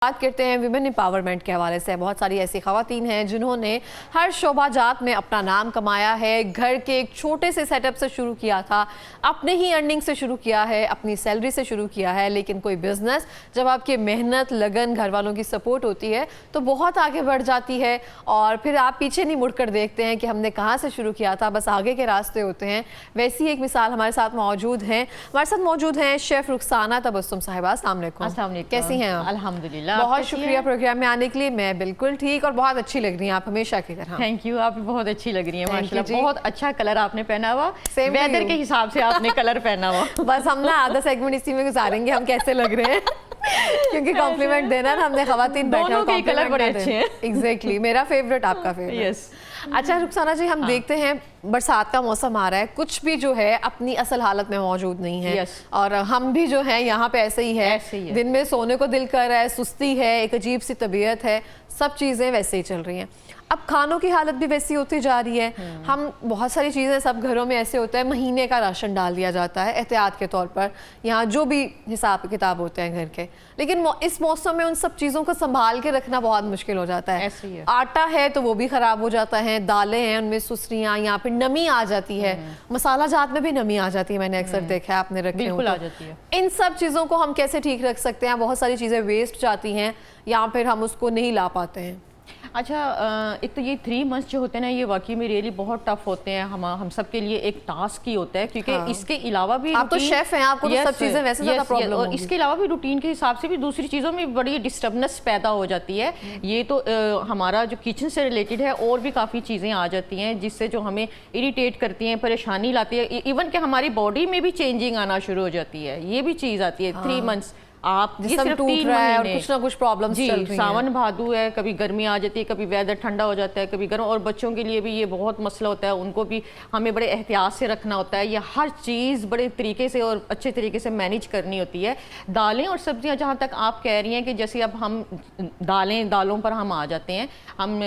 बात करते हैं विमेन एम्पावरमेंट के हवाले से। बहुत सारी ऐसी खवातीन हैं जिन्होंने हर शोबाजात में अपना नाम कमाया है। घर के एक छोटे से सेटअप से शुरू किया था, अपने ही अर्निंग से शुरू किया है, अपनी सैलरी से शुरू किया है। लेकिन कोई बिजनेस जब आपकी मेहनत, लगन, घर वालों की सपोर्ट होती है तो बहुत आगे बढ़ जाती है और फिर आप पीछे नहीं मुड़कर देखते हैं कि हमने कहाँ से शुरू किया था, बस आगे के रास्ते होते हैं। वैसी एक मिसाल हमारे साथ मौजूद हैं। हमारे साथ मौजूद हैं शेफ़ रुखसाना तबस्सुम साहिबा। अस्सलाम वालेकुम, कैसी हैं आप? अल्हम्दुलिल्लाह, बहुत शुक्रिया प्रोग्राम में आने के लिए। मैं बिल्कुल ठीक और बहुत अच्छी लग रही हैं आप हमेशा की तरह। थैंक यू, आप बहुत अच्छी लग रही हैं माशाल्लाह। बहुत अच्छा कलर आपने पहना हुआ, वेदर के हिसाब से आपने कलर पहना हुआ। बस हम ना आधा सेगमेंट इसी में गुजारेंगे हम कैसे लग रहे हैं क्योंकि कॉम्प्लीमेंट देना ना, हमने खवातीन दोनों के कलर बड़े अच्छे हैं। एग्जैक्टली, मेरा फेवरेट आपका फेवरेट। यस। अच्छा रुखसाना जी, हम देखते हैं बरसात का मौसम आ रहा है, कुछ भी जो है अपनी असल हालत में मौजूद नहीं है। और हम भी जो है यहाँ पे ऐसे ही है, दिन में सोने को दिल कर रहा है, सुस्ती है, एक अजीब सी तबीयत है, सब चीज़ें वैसे ही चल रही हैं। अब खानों की हालत भी वैसी होती जा रही है। हम बहुत सारी चीज़ें, सब घरों में ऐसे होता है महीने का राशन डाल दिया जाता है एहतियात के तौर पर, यहाँ जो भी हिसाब किताब होते हैं घर के। लेकिन इस मौसम में उन सब चीज़ों को संभाल के रखना बहुत मुश्किल हो जाता है। आटा है तो वो भी ख़राब हो जाता है, दालें हैं उनमें सुसरियाँ, यहाँ पे नमी आ जाती है, मसाला जात में भी नमी आ जाती है, मैंने अक्सर देखा है, आपने रखे बिल्कुल आ जाती है। इन सब चीज़ों को हम कैसे ठीक रख सकते हैं? बहुत सारी चीज़ें वेस्ट जाती हैं या फिर हम उसको नहीं ला पाते हैं। अच्छा, एक तो ये 3 मंथ्स जो होते हैं ना, ये वाकई में रियली बहुत टफ होते हैं। हम सब के लिए एक टास्क ही होता है, क्योंकि इसके अलावा भी आप तो शेफ हैं, आपको तो सब चीजें वैसे ज़्यादा प्रॉब्लम और इसके अलावा भी रूटीन के हिसाब से भी दूसरी चीज़ों में बड़ी डिस्टर्बनेस पैदा हो जाती है। ये तो हमारा जो किचन से रिलेटेड है, और भी काफ़ी चीज़ें आ जाती हैं जिससे जो हमें इरिटेट करती हैं, परेशानी लाती है। इवन कि हमारी बॉडी में भी चेंजिंग आना शुरू हो जाती है, ये भी चीज़ आती है। 3 मंथ्स आप जिसम टूट रहा है और कुछ ना कुछ प्रॉब्लम्स चल रही हैं। सावन भादू है, कभी गर्मी आ जाती है, कभी वेदर ठंडा हो जाता है, कभी गर्म। और बच्चों के लिए भी ये बहुत मसला होता है, उनको भी हमें बड़े एहतियात से रखना होता है। ये हर चीज़ बड़े तरीके से और अच्छे तरीके से मैनेज करनी होती है। दालें और सब्जियां, जहाँ तक आप कह रही हैं कि जैसे अब हम दालों पर हम आ जाते हैं, हम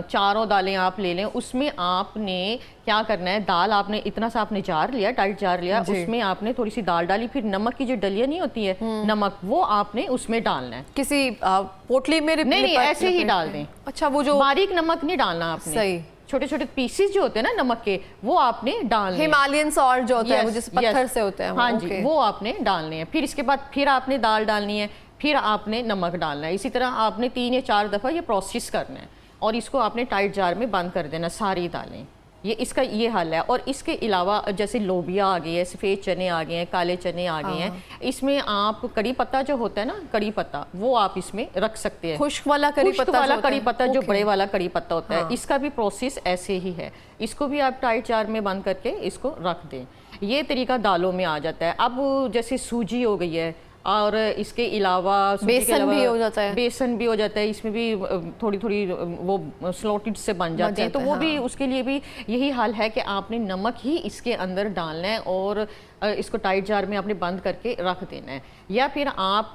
4 दालें आप ले लें, उसमें आपने क्या करना है, दाल आपने इतना सा आपने जार लिया, टाइट जार लिया, उसमें आपने थोड़ी सी दाल डाली, फिर नमक की जो डलिया नहीं होती है, नमक, वो आपने उसमें डालना है। किसी पोटली में नहीं, ऐसे ही डाल दें। अच्छा, वो जो बारीक नमक नहीं डालना आपने, सही छोटे छोटे पीसेस जो होते हैं ना नमक के, वो आपने डालने हैं। हिमालयन सॉल्ट जो होता है, वो जिस पत्थर से होता है, हाँ जी, वो आपने डालने हैं। फिर इसके बाद फिर आपने दाल डालनी है, फिर आपने नमक डालना है। इसी तरह आपने 3 या 4 दफ़ा ये प्रोसेस करना है और इसको आपने टाइट जार में बंद कर देना, सारी दालें। ये इसका ये हल है। और इसके अलावा जैसे लोबिया आ गई है, सफ़ेद चने आ गए हैं, काले चने आ गए हैं, इसमें आप कड़ी पत्ता जो होता है ना, कड़ी पत्ता, वो आप इसमें रख सकते हैं। खुश्क वाला कड़ी पत्ता जो बड़े वाला कड़ी पत्ता होता है, इसका भी प्रोसेस ऐसे ही है। इसको भी आप टाइट जार में बंद करके इसको रख दें। ये तरीका दालों में आ जाता है। अब जैसे सूजी हो गई है, और इसके अलावा बेसन भी हो जाता है, बेसन भी हो जाता है, इसमें भी थोड़ी थोड़ी वो स्लॉटेड से बन जाते हैं, तो वो भी, उसके लिए भी यही हाल है कि आपने नमक ही इसके अंदर डालना है और इसको टाइट जार में आपने बंद करके रख देना है। या फिर आप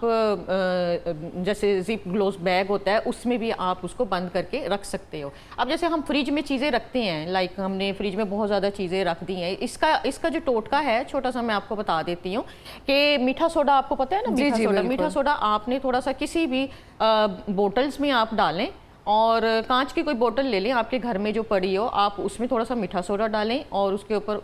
जैसे जिप ग्लोस बैग होता है, उसमें भी आप उसको बंद करके रख सकते हो। अब जैसे हम फ्रिज में चीज़ें रखते हैं, लाइक हमने फ्रिज में बहुत ज़्यादा चीज़ें रख दी हैं, इसका जो टोटका है छोटा सा, मैं आपको बता देती हूँ कि मीठा सोडा, आपको पता है ना, मीठा सोडा आपने थोड़ा सा किसी भी बोटल्स में आप डालें, और कांच की कोई बोतल ले लें आपके घर में जो पड़ी हो, आप उसमें थोड़ा सा मीठा सोडा डालें और उसके ऊपर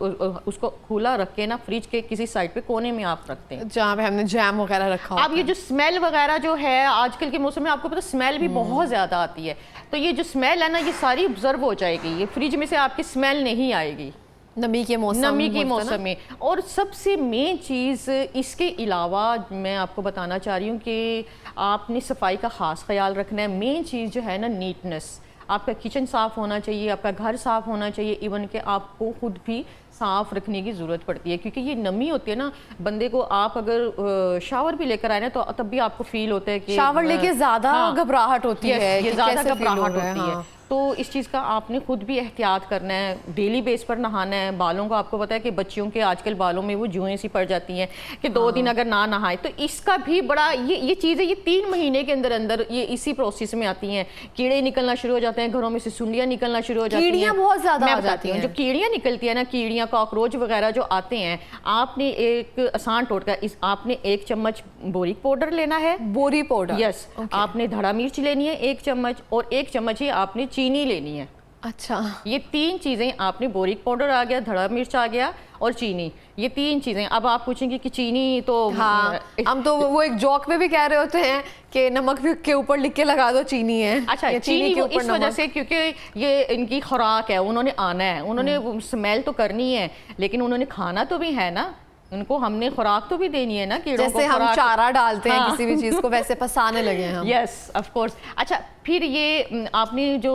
उसको खुला रख के ना, फ्रिज के किसी साइड पे कोने में आप रखते हैं, जहाँ पे हमने जैम वगैरह रखा। अब ये जो स्मेल वगैरह जो है आजकल के मौसम में, आपको पता स्मेल भी बहुत ज़्यादा आती है, तो ये जो स्मेल है ना, ये सारी ऑब्जर्व हो जाएगी, ये फ्रिज में से आपकी स्मेल नहीं आएगी नमी के मौसम में। और सबसे मेन चीज़ इसके अलावा मैं आपको बताना चाह रही हूँ कि आपने सफाई का ख़ास ख्याल रखना है। मेन चीज़ जो है ना, नीटनेस। आपका किचन साफ़ होना चाहिए, आपका घर साफ़ होना चाहिए, इवन कि आपको खुद भी साफ़ रखने की ज़रूरत पड़ती है, क्योंकि ये नमी होती है ना, बंदे को, आप अगर शावर भी लेकर आए ना, तो तब भी आपको फील होता है कि शावर लेके ज़्यादा घबराहट होती है, ये ज़्यादा घबराहट होती है। तो इस चीज़ का आपने खुद भी एहतियात करना है। डेली बेस पर नहाना है। बालों को, आपको पता है कि बच्चियों के आजकल बालों में वो जुएं सी पड़ जाती हैं कि 2 दिन अगर ना नहाए, तो इसका भी बड़ा ये चीज़ें, ये 3 महीने के अंदर अंदर ये इसी प्रोसेस में आती हैं। कीड़े निकलना शुरू हो जाते हैं घरों में से, सुंडियाँ निकलना शुरू हो जाती हैं, कीड़ियाँ बहुत ज़्यादा आ जाती हैं। जो कीड़ियाँ निकलती है ना, कीड़ियाँ कॉकरोच वगैरह जो आते हैं, आपने एक आसान टोटका, आपने 1 चम्मच बोरिक पाउडर लेना है। बोरी पाउडर, यस। आपने धड़ा मिर्च लेनी है 1 चम्मच, और 1 चम्मच ही आपने चीनी लेनी है। अच्छा, ये 3 चीज़ें आपने, बोरिक पाउडर आ गया, धड़ा मिर्च आ गया और चीनी, ये 3 चीज़ें। अब आप पूछेंगे कि चीनी तो हाँ, हम तो वो एक जोक में भी कह रहे होते हैं कि नमक भी के ऊपर लिख के लगा दो चीनी है। अच्छा, चीनी वो इस वजह से क्योंकि ये इनकी खुराक है, उन्होंने आना है, उन्होंने स्मेल तो करनी है, लेकिन उन्होंने खाना तो भी है ना, उनको हमने खुराक तो भी देनी है ना कीड़ों को। जैसे हम चारा डालते हैं हाँ। किसी भी चीज़ को, वैसे फंसाने लगे हैं हम। Yes, of course. अच्छा, फिर ये आपने जो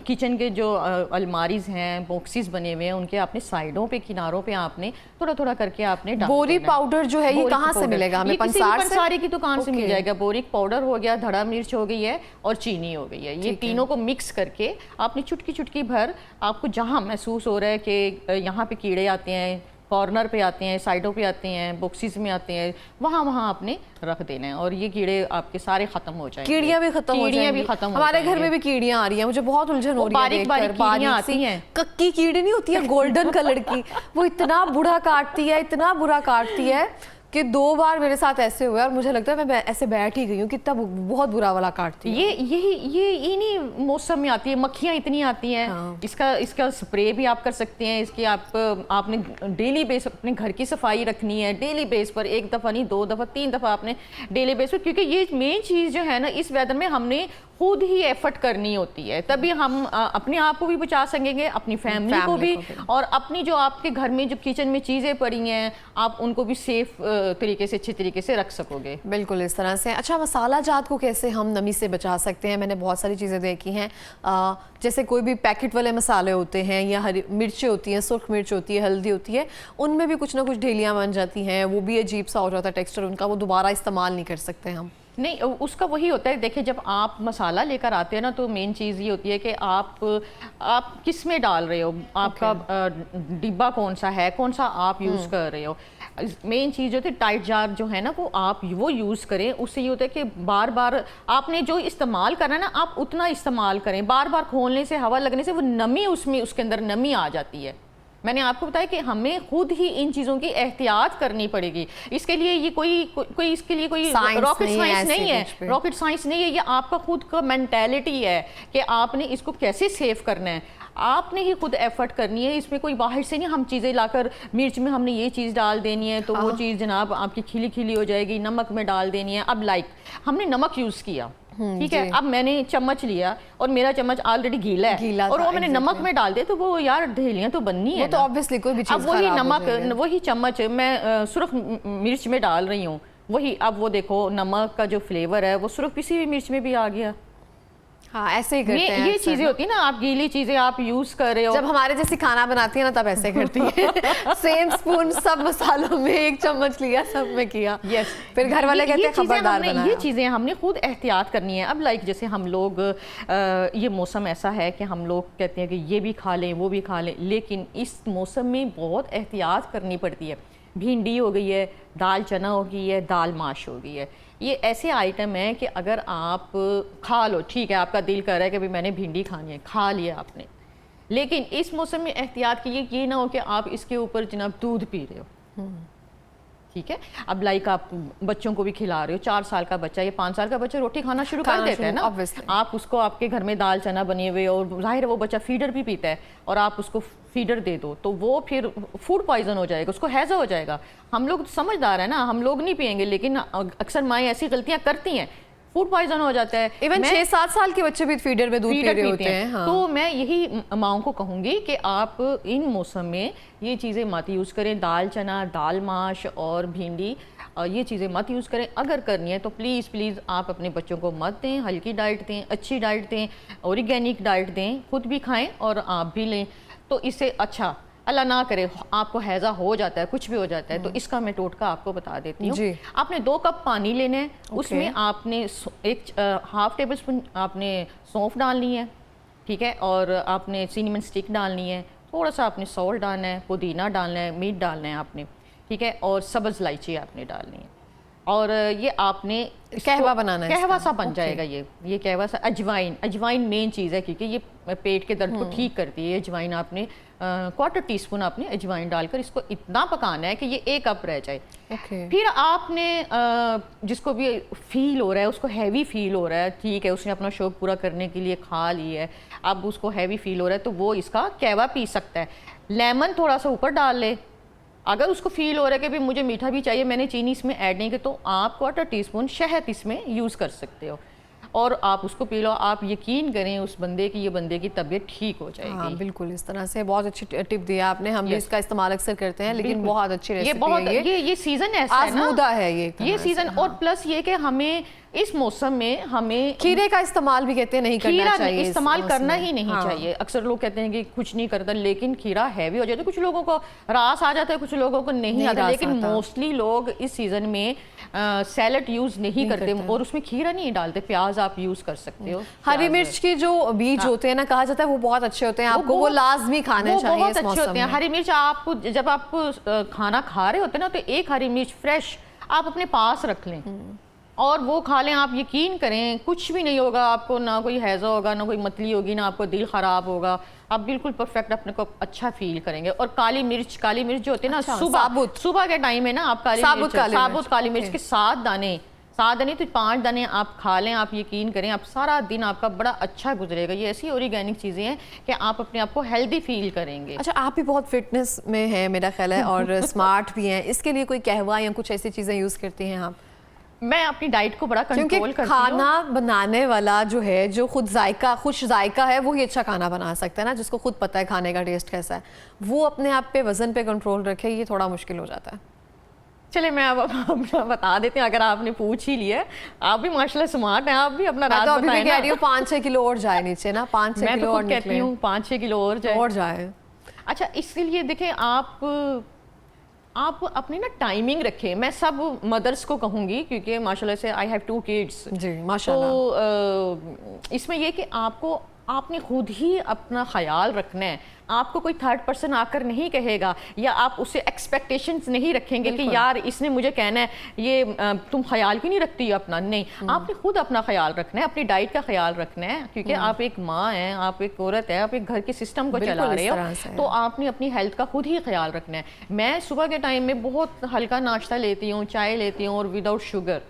किचन के जो अलमारीज हैं, बॉक्सेस बने हुए हैं, उनके आपने साइडों पे, किनारों पे आपने थोड़ा थोड़ा करके आपने डाल बोरी पाउडर जो है ये कहाँ से मिलेगा हमें? पंसारी की दुकान से मिल जाएगा। बोरिक पाउडर हो गया, धड़ा मिर्च हो गई है और चीनी हो गई है। ये तीनों को मिक्स करके आपने चुटकी चुटकी भर, आपको जहाँ महसूस हो रहा है कि यहाँ पे कीड़े आते हैं, कॉर्नर पे आते हैं, साइडों पे आते हैं, बॉक्सेस में आते हैं, वहाँ आपने रख देना है और ये कीड़े आपके सारे खत्म हो जाएंगे। कीड़ियाँ भी खत्म हो जाएंगी। हमारे घर में भी कीड़ियाँ आ रही हैं, मुझे बहुत उलझन हो रही है। बारीक बारीक कीड़ियाँ आती हैं, कक्की कीड़ी नहीं होती है गोल्डन कलर की, वो इतना बुरा काटती है, इतना बुरा काटती है कि 2 बार मेरे साथ ऐसे हुआ और मुझे लगता है मैं ऐसे बैठ ही गई हूँ, कितना बहुत बुरा वाला काटती है। ये इन्हीं मौसम में आती है, मक्खियाँ इतनी आती हैं। हाँ। इसका स्प्रे भी आप कर सकते हैं। इसकी आपने डेली बेस अपने घर की सफाई रखनी है, डेली बेस पर, 1 दफ़ा नहीं, 2 दफ़ा, 3 दफ़ा आपने डेली बेस पर, क्योंकि ये मेन चीज़ जो है ना, इस वेदर में हमने खुद ही एफर्ट करनी होती है, तभी हम अपने आप को भी बचा सकेंगे, अपनी फैमिली को भी, और अपनी जो आपके घर में जो किचन में चीज़ें पड़ी हैं, आप उनको भी सेफ तरीके से, अच्छे तरीके से रख सकोगे। बिल्कुल इस तरह से। अच्छा, मसाला जात को कैसे हम नमी से बचा सकते हैं? मैंने बहुत सारी चीज़ें देखी हैं, जैसे कोई भी पैकेट वाले मसाले होते हैं, या हरी मिर्चें होती हैं, सुर्ख मिर्च होती है, हल्दी होती है, उनमें भी कुछ ना कुछ ढेलियाँ बन जाती हैं, वो भी अजीब सा हो जाता है टेक्सचर उनका, वो दोबारा इस्तेमाल नहीं कर सकते हम। नहीं, उसका वही होता है। देखिए, जब आप मसाला लेकर आते हैं ना, तो मेन चीज़ ये होती है कि आप किस में डाल रहे हो, आपका डिब्बा कौन सा है, कौन सा आप यूज़ कर रहे हो। मेन चीज़ जो थी, टाइट जार जो है ना, वो यूज़ करें। उससे ये होता है कि बार बार आपने जो इस्तेमाल करना है ना, आप उतना इस्तेमाल करें। बार बार खोलने से, हवा लगने से वो नमी, उसके अंदर नमी आ जाती है। मैंने आपको बताया कि हमें खुद ही इन चीज़ों की एहतियात करनी पड़ेगी। इसके लिए ये कोई इसके लिए कोई रॉकेट साइंस नहीं है, रॉकेट साइंस नहीं है। ये आपका खुद का मेंटालिटी है कि आपने इसको कैसे सेव करना है। आपने ही खुद एफर्ट करनी है। इसमें कोई बाहर से नहीं हम चीज़ें लाकर, मिर्च में हमने ये चीज़ डाल देनी है तो वो चीज़ जनाब आपकी खिली खिली हो जाएगी, नमक में डाल देनी है। अब हमने नमक यूज़ किया, ठीक है, अब मैंने चम्मच लिया और मेरा चम्मच ऑलरेडी गीला है और वो मैंने नमक में डाल दिया, तो वो यार ढेलियाँ तो बननी है, तो ऑब्वियसली कोई भी चीज़ अब वही नमक, वही चम्मच मैं सुर्ख मिर्च में डाल रही हूँ, वही अब वो देखो नमक का जो फ्लेवर है वो सुर्ख किसी भी मिर्च में भी आ गया। हाँ, ऐसे ही करते हैं। ये चीजें होती है ना, आप गीली चीजें आप यूज कर रहे हो। जब हमारे जैसी खाना बनाती है ना, तब ऐसे करती है। सेम स्पून सब मसालों में 1 चम्मच लिया, सब में किया। यस, फिर घर वाले कहते हैं खबरदार बनाया। ये चीजें हमने खुद एहतियात करनी है। अब जैसे हम लोग ये मौसम ऐसा है कि हम लोग कहते हैं कि ये भी खा लें, वो भी खा लें, लेकिन इस मौसम में बहुत एहतियात करनी पड़ती है। भिंडी हो गई है, दाल चना हो गई है, दाल माश हो गई है, ये ऐसे आइटम हैं कि अगर आप खा लो, ठीक है, आपका दिल कर रहा है कि भाई मैंने भिंडी खानी है, खा लिया आपने, लेकिन इस मौसम में एहतियात कीजिए कि ये ना हो कि आप इसके ऊपर जनाब दूध पी रहे हो, ठीक है। अब आप बच्चों को भी खिला रहे हो, 4 साल का बच्चा या 5 साल का बच्चा रोटी खाना शुरू कर देता है ना, आप उसको आपके घर में दाल चना बने हुए और जाहिर है वो बच्चा फीडर भी पीता है और आप उसको फीडर दे दो तो वो फिर फूड पॉइजन हो जाएगा, उसको हैजा हो जाएगा। हम लोग समझदार है ना, हम लोग नहीं पियेंगे, लेकिन अक्सर माएँ ऐसी गलतियाँ करती हैं, फूड पॉइजन हो जाता है। इवन 6-7 साल के बच्चे भी फीडर में दूध पी रहे होते हैं। हाँ। तो मैं यही माओं को कहूँगी कि आप इन मौसम में ये चीज़ें मत यूज़ करें, दाल चना, दाल माश और भिंडी, ये चीज़ें मत यूज़ करें। अगर करनी है तो प्लीज़ आप अपने बच्चों को मत दें, हल्की डाइट दें, अच्छी डाइट दें, ऑर्गेनिक डाइट दें, खुद भी खाएं और आप भी लें। तो इससे अच्छा अल्लाह ना करे आपको हैज़ा हो जाता है, कुछ भी हो जाता है, तो इसका मैं टोटका आपको बता देती हूँ। आपने 2 कप पानी लेने हैं, उसमें आपने 1/2 टेबल स्पून आपने सौंफ डालनी है, ठीक है, और आपने सिनेमन स्टिक डालनी है, थोड़ा सा आपने सॉल्ट डालना है, पुदीना डालना है, मीट डालना है आपने, ठीक है, और सब्ज़ इलायची आपने डालनी है। और ये आपने कहवा बनाना है, कहवा सा बन जाएगा। ये कहवा सा, अजवाइन मेन चीज़ है क्योंकि ये पेट के दर्द को ठीक करती है। अजवाइन आपने क्वार्टर टीस्पून आपने अजवाइन डालकर इसको इतना पकाना है कि ये 1 कप रह जाए। फिर आपने जिसको भी फील हो रहा है, उसको हैवी फील हो रहा है, ठीक है, उसने अपना शौक पूरा करने के लिए खा ली है, अब उसको हैवी फील हो रहा है तो वो इसका कहवा पी सकता है। लेमन थोड़ा सा ऊपर डाल ले। अगर उसको फील हो रहा है कि भी मुझे मीठा भी चाहिए, मैंने चीनी इसमें ऐड नहीं की, तो आप क्वार्टर टीस्पून शहद इसमें यूज़ कर सकते हो और आप उसको पी लो। आप यकीन करें उस बंदे की, ये बंदे की तबीयत ठीक हो जाएगी। हाँ, बिल्कुल, इस तरह से बहुत अच्छी टिप दी आपने। हम भी इसका इस्तेमाल अक्सर करते हैं, लेकिन बहुत अच्छी रेसिपी है ये सीजन ऐसा है ना, ये सीजन। और प्लस ये कि हमें इस मौसम में हमें खीरे का इस्तेमाल भी कहते हैं नहीं करना चाहिए, इस्तेमाल करना ही नहीं चाहिए। अक्सर लोग कहते हैं कि कुछ नहीं करता, लेकिन खीरा हैवी हो जाता है। कुछ लोगों को रास आ जाता है, कुछ लोगों को नहीं आता, लेकिन मोस्टली लोग इस सीजन में सैलेड यूज नहीं करते और उसमें खीरा नहीं डालते। प्याज आप यूज कर सकते हो। हरी मिर्च के जो बीज होते हैं ना, कहा जाता है वो बहुत अच्छे होते हैं, आपको वो लाजमी खाने चाहिए। बहुत अच्छे होते हैं हरी मिर्च। आप जब आप खाना खा रहे होते हैं ना, तो 1 हरी मिर्च फ्रेश आप अपने पास रख लें और वो खा लें। आप यकीन करें कुछ भी नहीं होगा आपको, ना कोई हैज़ा होगा, ना कोई मतली होगी, ना आपको दिल ख़राब होगा। आप बिल्कुल परफेक्ट अपने को अच्छा फील करेंगे। और काली मिर्च जो होती है ना, सुबह के टाइम में ना आप साबुत काली मिर्च के 7 दाने तो 5 दाने आप खा लें। आप यकीन करें आप सारा दिन आपका बड़ा अच्छा गुजरेगा। ये ऐसी ऑर्गेनिक चीज़ें हैं कि आप अपने आप को हेल्दी फील करेंगे। अच्छा, आप भी बहुत फिटनेस में हैं मेरा ख्याल है और स्मार्ट भी हैं, इसके लिए कोई कहवा या कुछ ऐसी चीज़ें यूज़ करती हैं आप? मैं अपनी डाइट को बड़ा कंट्रोल करती हूँ। खाना बनाने वाला जो है, जो खुश जायका है, वो ही अच्छा खाना बना सकता है ना, जिसको खुद पता है खाने का टेस्ट कैसा है, वो अपने आप पे वजन पे कंट्रोल रखे, ये थोड़ा मुश्किल हो जाता है। चले मैं अब अपना बता देती हूँ, अगर आपने पूछ ही लिया। आप भी माशाल्लाह स्मार्ट हैं, आप भी अपना राज तो अभी भी कह रही हूँ 5-6 किलो और जाए नीचे ना, 5-6 किलो और कहती हूँ 5-6 किलो और जाए। अच्छा, इसके लिए देखें आप अपनी ना टाइमिंग रखें। मैं सब मदर्स को कहूँगी क्योंकि माशाल्लाह से आई हैव 2 किड्स जी, माशाल्लाह। तो इसमें ये कि आपने खुद ही अपना ख्याल रखना है। आपको कोई थर्ड पर्सन आकर नहीं कहेगा या आप उससे एक्सपेक्टेशंस नहीं रखेंगे कि यार इसने मुझे कहना है ये तुम ख्याल क्यों नहीं रखती अपना। नहीं, आपने खुद अपना ख्याल रखना है, अपनी डाइट का ख्याल रखना है क्योंकि आप एक माँ हैं, आप एक औरत है, आप एक घर के सिस्टम को चला रहे हो, तो आपने अपनी हेल्थ का खुद ही ख्याल रखना है। मैं सुबह के टाइम में बहुत हल्का नाश्ता लेती हूँ, चाय लेती हूँ और विदाउट शुगर,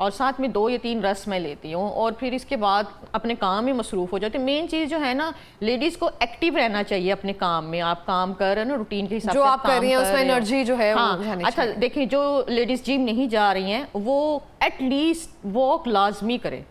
और साथ में 2 या 3 रस मैं लेती हूँ और फिर इसके बाद अपने काम में मसरूफ़ हो जाती हूँ। मेन चीज़ जो है ना, लेडीज़ को एक्टिव रहना चाहिए अपने काम में। आप काम कर रहे हैं ना, रूटीन के हिसाब से जो आप कर रही हैं उसमें एनर्जी जो है। हाँ, अच्छा देखिए, जो लेडीज़ जिम नहीं जा रही हैं वो एटलीस्ट वॉक लाजमी करें।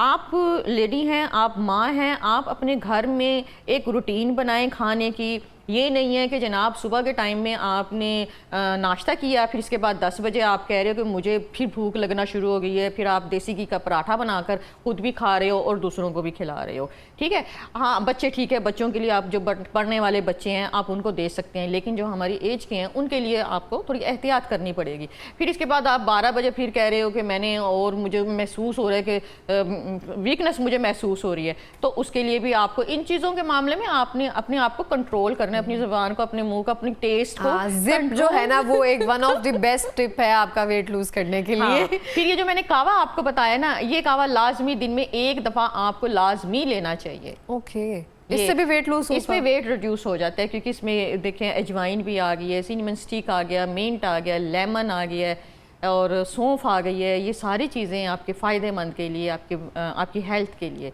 आप लेडी हैं, आप माँ हैं, आप अपने घर में एक रूटीन बनाएं खाने की। ये नहीं है कि जनाब सुबह के टाइम में आपने नाश्ता किया, फिर इसके बाद 10 बजे आप कह रहे हो कि मुझे फिर भूख लगना शुरू हो गई है, फिर आप देसी घी का पराठा बनाकर खुद भी खा रहे हो और दूसरों को भी खिला रहे हो। ठीक है, हाँ बच्चे ठीक है, बच्चों के लिए आप जो पढ़ने वाले बच्चे हैं आप उनको दे सकते हैं, लेकिन जो हमारी एज के हैं उनके लिए आपको थोड़ी एहतियात करनी पड़ेगी। फिर इसके बाद आप 12 बजे फिर कह रहे हो कि मैंने और मुझे महसूस हो रहा है कि वीकनेस मुझे महसूस हो रही है, तो उसके लिए भी आपको इन चीज़ों के मामले में आपने अपने आप को कंट्रोल करना है, अपनी ज़ुबान को, अपने मुंह को, अपनी टेस्ट को। जिप जो है ना वो एक one of the best tip है आपका वेट लूज करने के लिए। हाँ, फिर ये जो मैंने कावा आपको बताया ना, ये कावा लाजमी दिन में 1 दफ़ा आपको लाजमी लेना चाहिए। ओके, इससे भी वेट लूज, इसमें वेट रिड्यूस हो जाता है क्योंकि इसमें देखें अजवाइन भी आ गई है, सिनेमन स्टिक आ गया, मिंट आ गया, लेमन आ गया है और सौंफ आ गई है। ये सारी चीज़ें आपके फ़ायदेमंद के लिए, आपकी हेल्थ के लिए।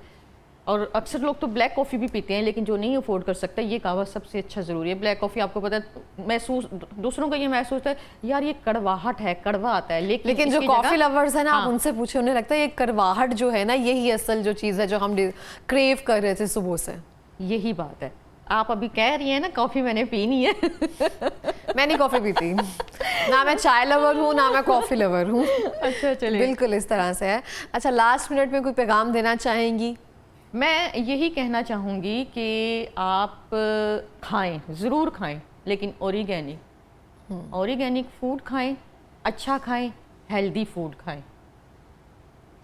और अक्सर लोग तो ब्लैक कॉफ़ी भी पीते हैं, लेकिन जो नहीं अफोर्ड कर सकता, ये कावा सबसे अच्छा ज़रूरी है। ब्लैक कॉफ़ी आपको पता है महसूस, दूसरों को ये महसूस है यार ये कड़वाहट है, कड़वा आता है, लेकिन जो कॉफ़ी लवर्स है ना, आप उनसे पूछे, उन्हें लगता है ये कड़वाहट जो है ना, यही असल जो चीज़ है जो हम क्रेव कर रहे थे सुबह से। यही बात है। आप अभी कह रही हैं ना कॉफ़ी मैंने पीनी है मैं नहीं कॉफ़ी पीती ना, मैं चाय लवर हूँ ना मैं कॉफ़ी लवर हूँ। अच्छा चलिए, बिल्कुल इस तरह से है। अच्छा, लास्ट मिनट में कोई पैगाम देना चाहेंगी? मैं यही कहना चाहूँगी कि आप खाएं, ज़रूर खाएं, लेकिन ऑर्गेनिक फूड खाएं, अच्छा खाएं, हेल्दी फूड खाएं,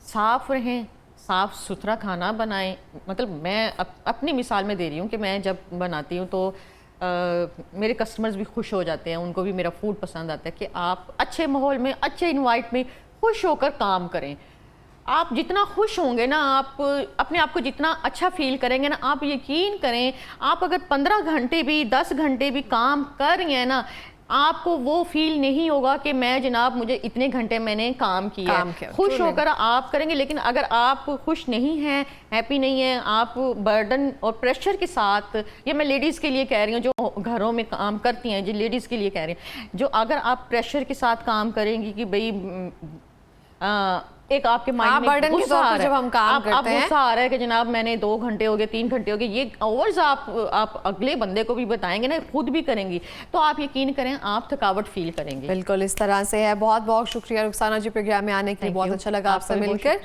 साफ़ रहें, साफ़ सुथरा खाना बनाएं। मतलब मैं अपनी मिसाल में दे रही हूँ कि मैं जब बनाती हूँ तो मेरे कस्टमर्स भी खुश हो जाते हैं, उनको भी मेरा फूड पसंद आता है कि आप अच्छे माहौल में, अच्छे इन्वाइट में खुश होकर काम करें। आप जितना खुश होंगे ना, आप अपने आप को जितना अच्छा फील करेंगे ना, आप यकीन करें, आप अगर 15 घंटे भी 10 घंटे भी काम कर रही हैं ना, आपको वो फील नहीं होगा कि मैं जनाब मुझे इतने घंटे मैंने काम किया। खुश होकर आप करेंगे। लेकिन अगर आप खुश नहीं हैं, हैप्पी नहीं हैं, आप बर्डन और प्रेशर के साथ, ये मैं लेडीज़ के लिए कह रही हूँ जो घरों में काम करती हैं, जो लेडीज़ के लिए कह रही हैं, जो अगर आप प्रेशर के साथ काम करेंगी कि भाई एक आपके माइंड में गुस्सा आ रहा है, जब हम काम करते हैं गुस्सा आ रहा है कि जनाब मैंने 2 घंटे हो गए, 3 घंटे हो गए, ये आवर्स आप अगले बंदे को भी बताएंगे ना, खुद भी करेंगी, तो आप यकीन करें आप थकावट फील करेंगे। बिल्कुल इस तरह से है। बहुत बहुत शुक्रिया रुखसाना जी प्रोग्राम में आने के लिए, बहुत अच्छा लगा आपसे मिलकर।